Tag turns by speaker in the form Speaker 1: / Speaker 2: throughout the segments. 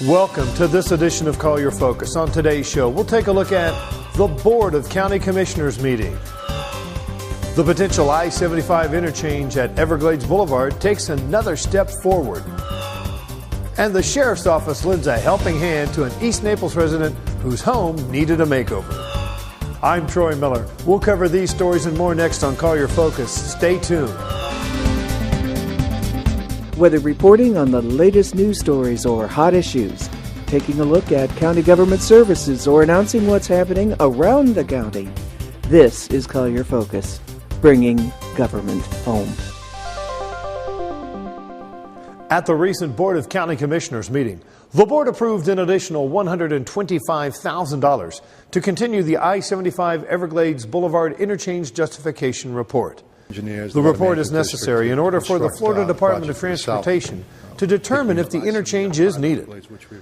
Speaker 1: Welcome to this edition of Collier Focus. On today's show, we'll take a look at the Board of County Commissioners meeting. The potential I-75 interchange at Everglades Boulevard takes another step forward. And the Sheriff's Office lends a helping hand to an East Naples resident whose home needed a makeover. I'm Troy Miller. We'll cover these stories and more next on Collier Focus. Stay tuned.
Speaker 2: Whether reporting on the latest news stories or hot issues, taking a look at county government services, or announcing what's happening around the county, this is Collier Focus, bringing government home.
Speaker 1: At the recent Board of County Commissioners meeting, the board approved an additional $125,000 to continue the I-75 Everglades Boulevard Interchange Justification Report. The report is necessary in order for the Florida Department of Transportation to determine if the interchange is needed.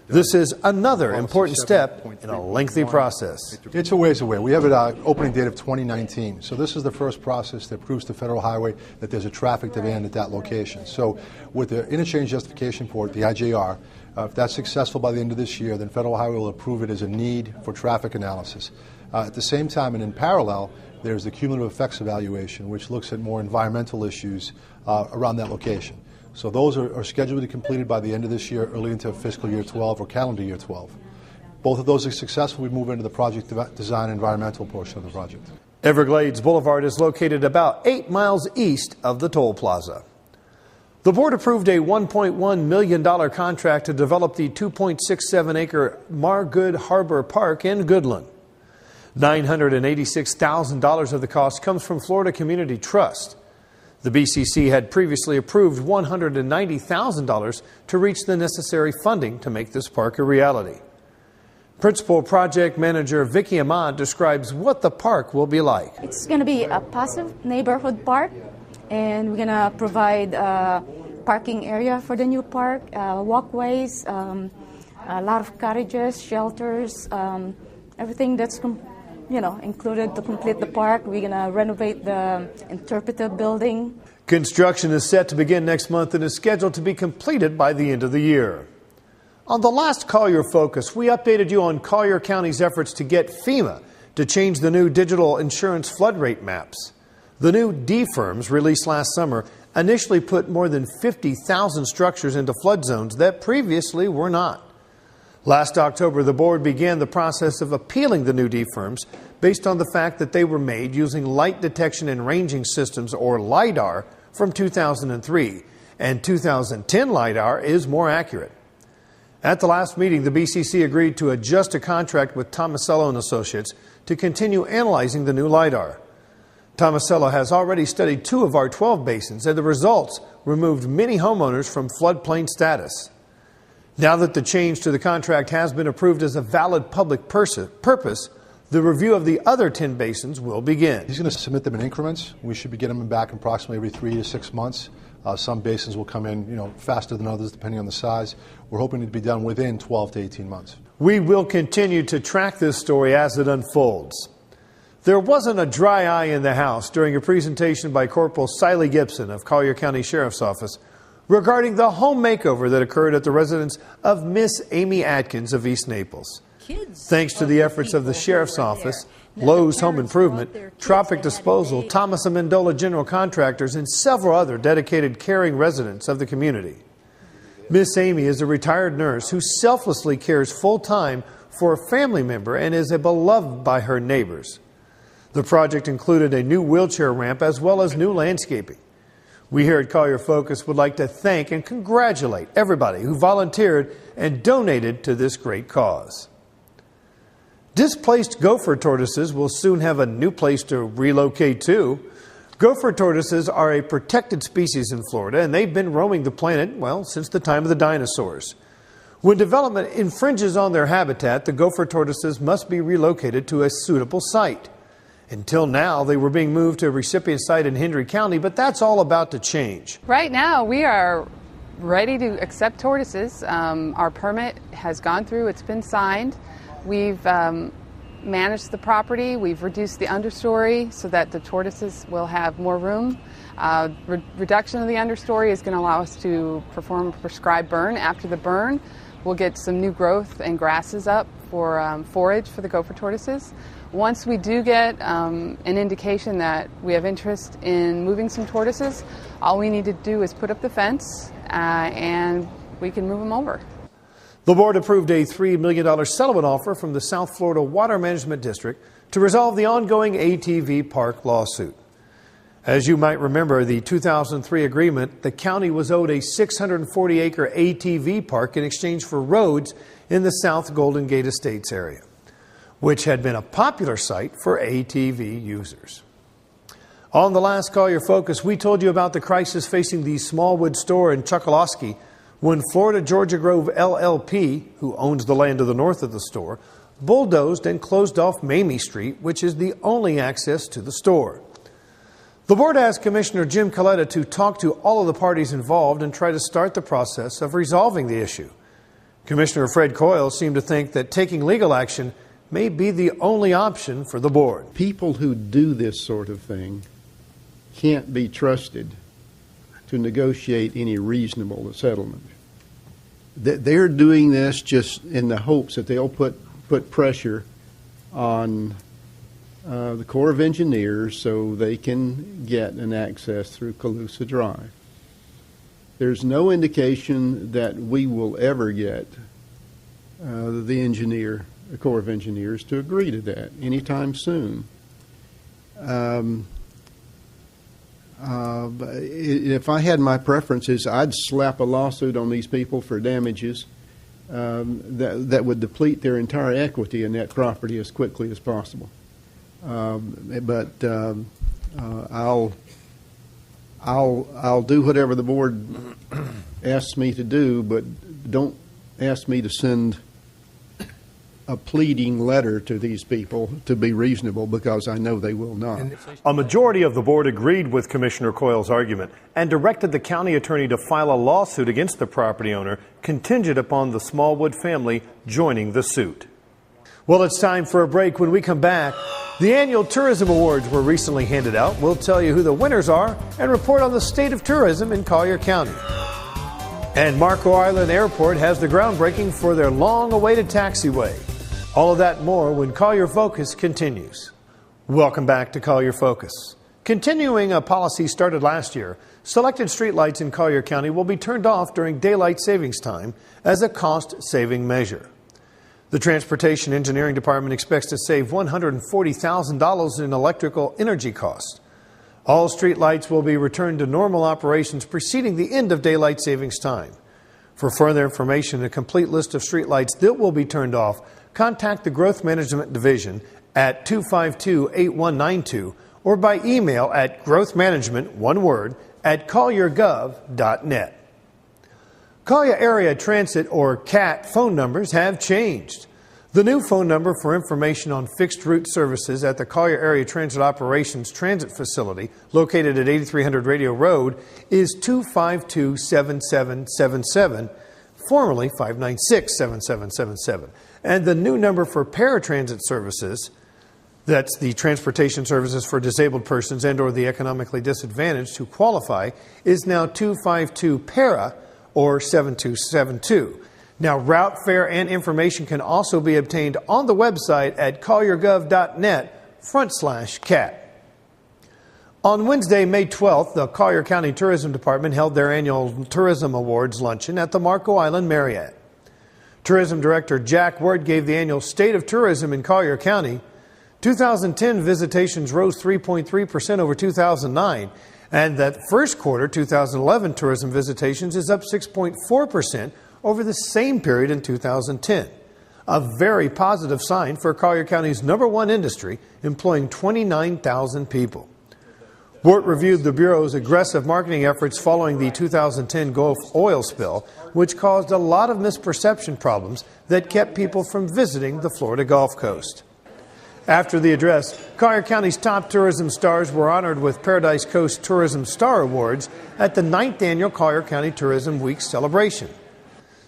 Speaker 1: This is another important step in a lengthy process.
Speaker 3: It's a ways away. We have an opening date of 2019. So this is the first process that proves to Federal Highway that there's a traffic demand at that location. So with the interchange justification report, the IJR, if that's successful by the end of this year, then Federal Highway will approve it as a need for traffic analysis. At the same time and in parallel, there's the cumulative effects evaluation, which looks at more environmental issues around that location. So those are scheduled to be completed by the end of this year, early into fiscal year 12 or calendar year 12. Both of those are successful. We move into the project design environmental portion of the project.
Speaker 1: Everglades Boulevard is located about 8 miles east of the toll plaza. The board approved a $1.1 million contract to develop the 2.67-acre Margood Harbor Park in Goodland. $986,000 of the cost comes from Florida Community Trust. The BCC had previously approved $190,000 to reach the necessary funding to make this park a reality. Principal Project Manager Vicki Ahmad describes what the park will be like.
Speaker 4: It's going to be a passive neighborhood park, and we're going to provide a parking area for the new park, walkways, a lot of cottages, shelters, everything that's included to complete the park. We're going to renovate the interpretive building.
Speaker 1: Construction is set to begin next month and is scheduled to be completed by the end of the year. On the last Collier Focus, we updated you on Collier County's efforts to get FEMA to change the new digital insurance flood rate maps. The new D-firms released last summer initially put more than 50,000 structures into flood zones that previously were not. Last October, the board began the process of appealing the new D-firms based on the fact that they were made using light detection and ranging systems, or LIDAR, from 2003, and 2010 LIDAR is more accurate. At the last meeting, the BCC agreed to adjust a contract with Tomasello & Associates to continue analyzing the new LIDAR. Tomasello has already studied 2 of our 12 basins, and the results removed many homeowners from floodplain status. Now that the change to the contract has been approved as a valid public purpose, the review of the other 10 basins will begin.
Speaker 3: He's going to submit them in increments. We should be getting them back in approximately every 3 to 6 months. Some basins will come in, faster than others, depending on the size. We're hoping to be done within 12 to 18 months.
Speaker 1: We will continue to track this story as it unfolds. There wasn't a dry eye in the House during a presentation by Corporal Siley Gibson of Collier County Sheriff's Office regarding the home makeover that occurred at the residence of Miss Amy Atkins of East Naples. Thanks to the efforts of the Sheriff's Office, Lowe's Home Improvement, Tropic Disposal, Thomas & Mendola General Contractors, and several other dedicated caring residents of the community. Miss Amy is a retired nurse who selflessly cares full-time for a family member and is beloved by her neighbors. The project included a new wheelchair ramp as well as new landscaping. We here at Collier Focus would like to thank and congratulate everybody who volunteered and donated to this great cause. Displaced gopher tortoises will soon have a new place to relocate to. Gopher tortoises are a protected species in Florida, and they've been roaming the planet, since the time of the dinosaurs. When development infringes on their habitat, the gopher tortoises must be relocated to a suitable site. Until now, they were being moved to a recipient site in Hendry County, but that's all about to change.
Speaker 5: Right now, we are ready to accept tortoises. Our permit has gone through. It's been signed. We've managed the property. We've reduced the understory so that the tortoises will have more room. Reduction of the understory is going to allow us to perform a prescribed burn. After the burn, We'll get some new growth and grasses up for forage for the gopher tortoises. Once we do get an indication that we have interest in moving some tortoises, all we need to do is put up the fence and we can move them over.
Speaker 1: The board approved a $3 million settlement offer from the South Florida Water Management District to resolve the ongoing ATV park lawsuit. As you might remember, the 2003 agreement, the county was owed a 640-acre ATV park in exchange for roads in the South Golden Gate Estates area, which had been a popular site for ATV users. On the last Collier Focus, we told you about the crisis facing the Smallwood store in Chokoloskee when Florida Georgia Grove LLP, who owns the land to the north of the store, bulldozed and closed off Mamie Street, which is the only access to the store. The board asked Commissioner Jim Coletta to talk to all of the parties involved and try to start the process of resolving the issue. Commissioner Fred Coyle seemed to think that taking legal action may be the only option for the board.
Speaker 6: People who do this sort of thing can't be trusted to negotiate any reasonable settlement. They're doing this just in the hopes that they'll put pressure on the Corps of Engineers so they can get an access through Calusa Drive. There's no indication that we will ever get the Corps of Engineers to agree to that anytime soon. If I had my preferences, I'd slap a lawsuit on these people for damages that would deplete their entire equity in that property as quickly as possible. But I'll do whatever the board asks me to do, but don't ask me to send a pleading letter to these people to be reasonable, because I know they will not.
Speaker 1: A majority of the board agreed with Commissioner Coyle's argument and directed the county attorney to file a lawsuit against the property owner contingent upon the Smallwood family joining the suit. Well, it's time for a break. When we come back, the annual tourism awards were recently handed out. We'll tell you who the winners are and report on the state of tourism in Collier County. And Marco Island Airport has the groundbreaking for their long-awaited taxiway. All of that and more when Collier Focus continues. Welcome back to Collier Focus. Continuing a policy started last year, selected streetlights in Collier County will be turned off during daylight savings time as a cost-saving measure. The Transportation Engineering Department expects to save $140,000 in electrical energy costs. All streetlights will be returned to normal operations preceding the end of daylight savings time. For further information and a complete list of streetlights that will be turned off, contact the Growth Management Division at 252-8192 or by email at growthmanagement, one word, at colliergov.net. Collier Area Transit, or CAT, phone numbers have changed. The new phone number for information on fixed route services at the Collier Area Transit Operations Transit Facility, located at 8300 Radio Road, is 252-7777, formerly 596-7777. And the new number for paratransit services, that's the transportation services for disabled persons and or the economically disadvantaged who qualify, is now 252-PARA or 7272. Now, route fare and information can also be obtained on the website at colliergov.net/CAT. On Wednesday, May 12th, the Collier County Tourism Department held their annual Tourism Awards luncheon at the Marco Island Marriott. Tourism Director Jack Ward gave the annual State of Tourism in Collier County. 2010 visitations rose 3.3% over 2009, and that first quarter 2011 tourism visitations is up 6.4% over the same period in 2010. A very positive sign for Collier County's #1 industry, employing 29,000 people. Ward reviewed the Bureau's aggressive marketing efforts following the 2010 Gulf oil spill, which caused a lot of misperception problems that kept people from visiting the Florida Gulf Coast. After the address, Collier County's top tourism stars were honored with Paradise Coast Tourism Star Awards at the 9th Annual Collier County Tourism Week celebration.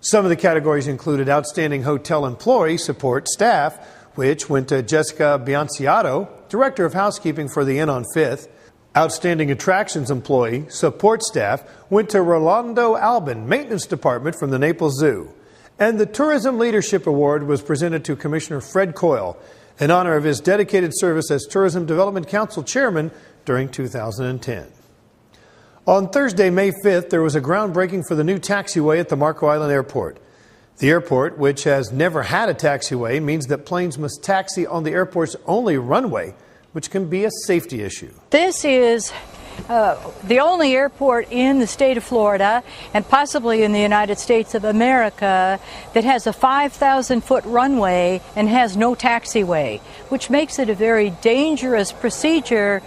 Speaker 1: Some of the categories included Outstanding Hotel Employee Support Staff, which went to Jessica Bianciato, Director of Housekeeping for the Inn on 5th. Outstanding Attractions Employee Support Staff went to Rolando Albin, Maintenance Department from the Naples Zoo. And the Tourism Leadership Award was presented to Commissioner Fred Coyle in honor of his dedicated service as Tourism Development Council Chairman during 2010. On Thursday, May 5th, there was a groundbreaking for the new taxiway at the Marco Island Airport. The airport, which has never had a taxiway, means that planes must taxi on the airport's only runway, which can be a safety issue.
Speaker 7: This is the only airport in the state of Florida and possibly in the United States of America that has a 5,000-foot runway and has no taxiway, which makes it a very dangerous procedure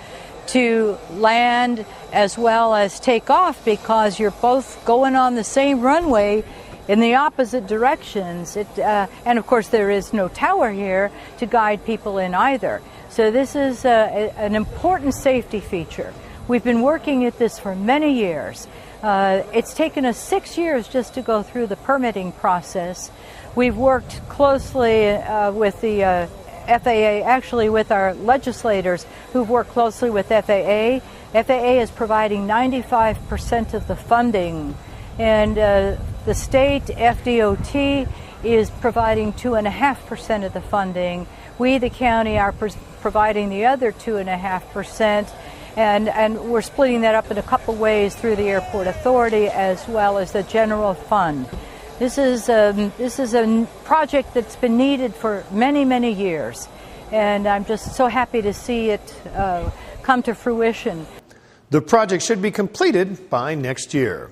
Speaker 7: to land as well as take off, because you're both going on the same runway in the opposite directions. And of course there is no tower here to guide people in either. So this is an important safety feature. We've been working at this for many years. It's taken us 6 years just to go through the permitting process. We've worked closely with the FAA, actually with our legislators who've worked closely with FAA. FAA is providing 95% of the funding, and the state FDOT is providing 2.5% of the funding. We, the county, are providing the other 2.5%, and we're splitting that up in a couple ways through the Airport Authority as well as the general fund. This is a project that's been needed for many, many years, and I'm just so happy to see it come to fruition.
Speaker 1: The project should be completed by next year.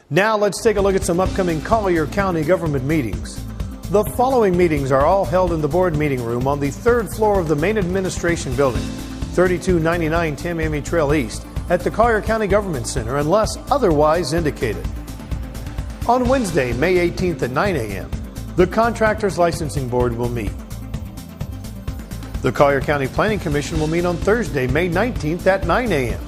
Speaker 1: Now let's take a look at some upcoming Collier County government meetings. The following meetings are all held in the board meeting room on the third floor of the main administration building, 3299 Tamiami Trail East, at the Collier County Government Center, unless otherwise indicated. On Wednesday, May 18th at 9 a.m., the Contractors Licensing Board will meet. The Collier County Planning Commission will meet on Thursday, May 19th at 9 a.m.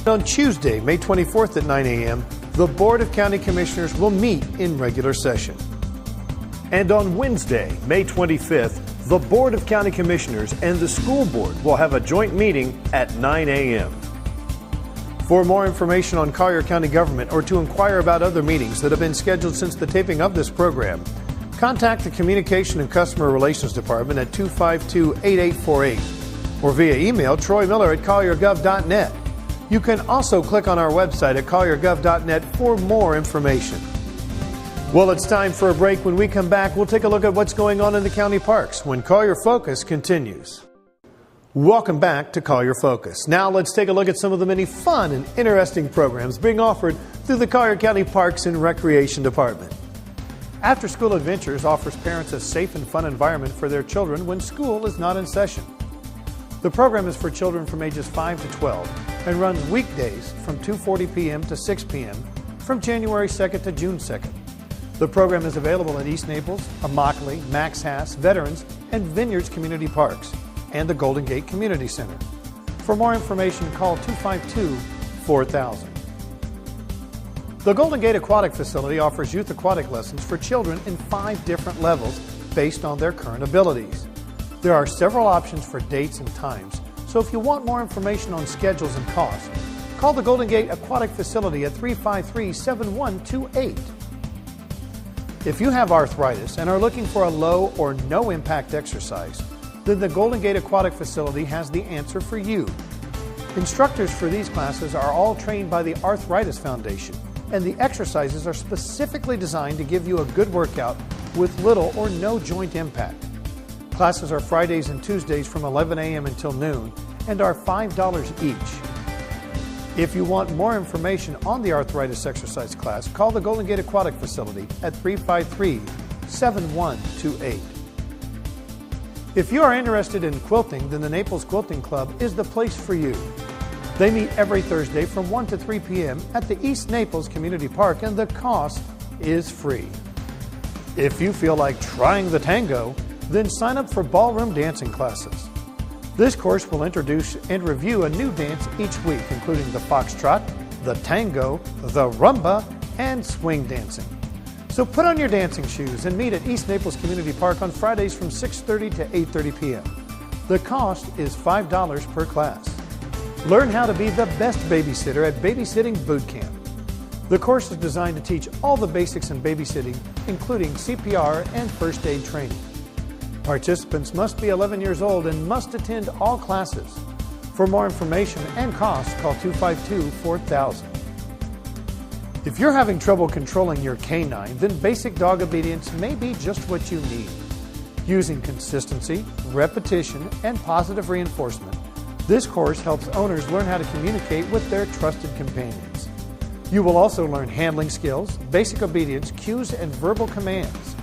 Speaker 1: On Tuesday, May 24th at 9 a.m., the Board of County Commissioners will meet in regular session. And on Wednesday, May 25th, the Board of County Commissioners and the School Board will have a joint meeting at 9 a.m. For more information on Collier County government or to inquire about other meetings that have been scheduled since the taping of this program, contact the Communication and Customer Relations Department at 252-8848 or via email troymiller@colliergov.net. You can also click on our website at colliergov.net for more information. Well, it's time for a break. When we come back, we'll take a look at what's going on in the county parks when Collier Focus continues. Welcome back to Collier Focus. Now let's take a look at some of the many fun and interesting programs being offered through the Collier County Parks and Recreation Department. After School Adventures offers parents a safe and fun environment for their children when school is not in session. The program is for children from ages 5 to 12 and runs weekdays from 2:40 p.m. to 6 p.m. from January 2nd to June 2nd. The program is available at East Naples, Immokalee, Max Hass, Veterans, and Vineyards Community Parks, and the Golden Gate Community Center. For more information, call 252-4000. The Golden Gate Aquatic Facility offers youth aquatic lessons for children in 5 different levels based on their current abilities. There are several options for dates and times, so if you want more information on schedules and costs, call the Golden Gate Aquatic Facility at 353-7128. If you have arthritis and are looking for a low or no impact exercise, then the Golden Gate Aquatic Facility has the answer for you. Instructors for these classes are all trained by the Arthritis Foundation, and the exercises are specifically designed to give you a good workout with little or no joint impact. Classes are Fridays and Tuesdays from 11 a.m. until noon and are $5 each. If you want more information on the arthritis exercise class, call the Golden Gate Aquatic Facility at 353-7128. If you are interested in quilting, then the Naples Quilting Club is the place for you. They meet every Thursday from 1 to 3 p.m. at the East Naples Community Park, and the cost is free. If you feel like trying the tango, then sign up for ballroom dancing classes. This course will introduce and review a new dance each week, including the foxtrot, the tango, the rumba, and swing dancing. So put on your dancing shoes and meet at East Naples Community Park on Fridays from 6:30 to 8:30 p.m. The cost is $5 per class. Learn how to be the best babysitter at Babysitting Boot Camp. The course is designed to teach all the basics in babysitting, including CPR and first aid training. Participants must be 11 years old and must attend all classes. For more information and costs, call 252-4000. If you're having trouble controlling your canine, then basic dog obedience may be just what you need. Using consistency, repetition, and positive reinforcement, this course helps owners learn how to communicate with their trusted companions. You will also learn handling skills, basic obedience, cues, and verbal commands.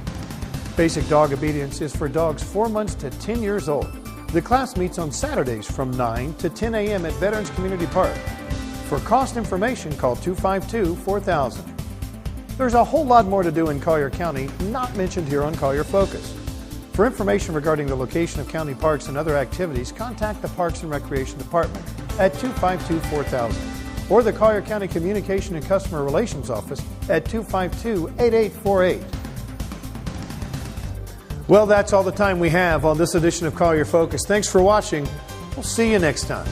Speaker 1: Basic dog obedience is for dogs 4 months to 10 years old. The class meets on Saturdays from 9 to 10 a.m. at Veterans Community Park. For cost information, call 252-4000. There's a whole lot more to do in Collier County not mentioned here on Collier Focus. For information regarding the location of county parks and other activities, contact the Parks and Recreation Department at 252-4000 or the Collier County Communication and Customer Relations Office at 252-8848. Well, that's all the time we have on this edition of Collier Focus. Thanks for watching. We'll see you next time.